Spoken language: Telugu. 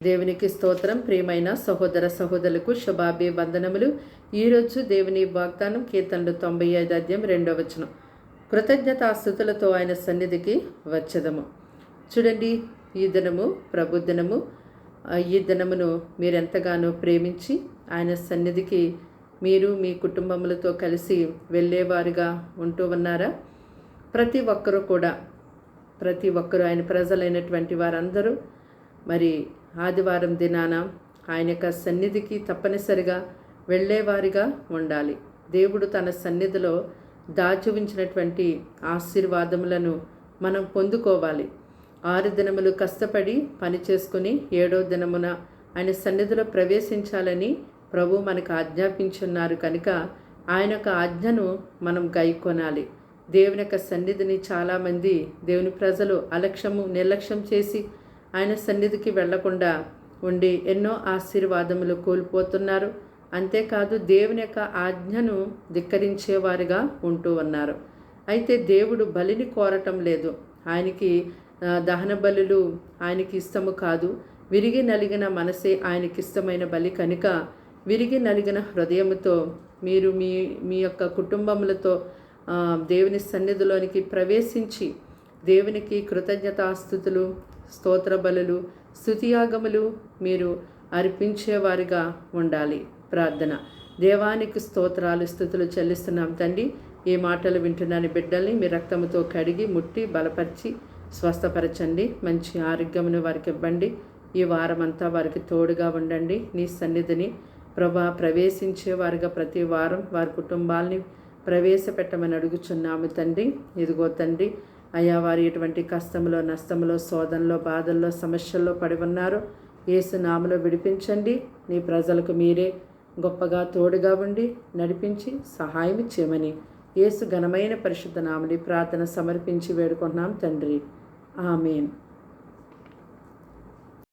దేవునికి స్తోత్రం. ప్రియమైన సహోదర సహోదరులకు శుభాభివందనములు. ఈరోజు దేవుని వాగ్దానం కీర్తనలు 95 అధ్యాయం 2వ వచనం. కృతజ్ఞతాస్తుతులతో ఆయన సన్నిధికి వచ్చదము. చూడండి, ఈ దినము ప్రభు దినము. ఈ దినమును మీరెంతగానో ప్రేమించి ఆయన సన్నిధికి మీరు మీ కుటుంబములతో కలిసి వెళ్ళేవారుగా ఉంటూ ఉన్నారా? ప్రతి ఒక్కరూ ఆయన ప్రజలైనటువంటి వారందరూ మరి ఆదివారం దినాన ఆయన యొక్క సన్నిధికి తప్పనిసరిగా వెళ్ళేవారిగా ఉండాలి. దేవుడు తన సన్నిధిలో దాచి ఉంచినటువంటి ఆశీర్వాదములను మనం పొందుకోవాలి. 6 దినములు కష్టపడి పని చేసుకుని 7వ దినమున ఆయన సన్నిధిలో ప్రవేశించాలని ప్రభు మనకు ఆజ్ఞాపించున్నారు కనుక ఆయన యొక్క ఆజ్ఞను మనం గైకొనాలి. దేవుని యొక్క సన్నిధిని చాలామంది దేవుని ప్రజలు నిర్లక్ష్యం చేసి ఆయన సన్నిధికి వెళ్లకుండా ఉండి ఎన్నో ఆశీర్వాదములు కోల్పోతున్నారు. అంతేకాదు దేవుని యొక్క ఆజ్ఞను ధిక్కరించేవారుగా ఉంటూ ఉన్నారు. అయితే దేవుడు బలిని కోరటం లేదు. ఆయనకి దహన బలులు ఆయనకి ఇష్టము కాదు. విరిగి నలిగిన మనసే ఆయనకి ఇష్టమైన బలి కనుక విరిగి నలిగిన హృదయముతో మీరు మీ యొక్క కుటుంబములతో దేవుని సన్నిధిలోనికి ప్రవేశించి దేవునికి కృతజ్ఞతాస్తుతులు, స్తోత్ర బలులు, స్తుతియాగములు మీరు అర్పించేవారిగా ఉండాలి. ప్రార్థన. దేవానికి స్తోత్రాలు, స్తుతులు చెల్లిస్తున్నాం తండ్రి. ఈ మాటలు వింటున్నాను బిడ్డల్ని మీ రక్తముతో కడిగి ముట్టి బలపరిచి స్వస్థపరచండి. మంచి ఆరోగ్యమును వారికి ఇవ్వండి. ఈ వారమంతా వారికి తోడుగా ఉండండి. నీ సన్నిధిని ప్రవేశించేవారుగా ప్రతి వారం వారి కుటుంబాలని ప్రవేశపెట్టమని అడుగుచున్నాము తండ్రి. ఇదిగో తండ్రి, అయ్యా వారు ఎటువంటి కష్టంలో, నష్టంలో, శోధనలో, బాధల్లో, సమస్యల్లో పడి ఉన్నారో యేసు నామములో విడిపించండి. నీ ప్రజలకు మీరే గొప్పగా తోడుగా ఉండి నడిపించి సహాయం చేయమని యేసు ఘనమైన పరిశుద్ధ నామములో ప్రార్థన సమర్పించి వేడుకుంటున్నాం తండ్రి. ఆమేన్.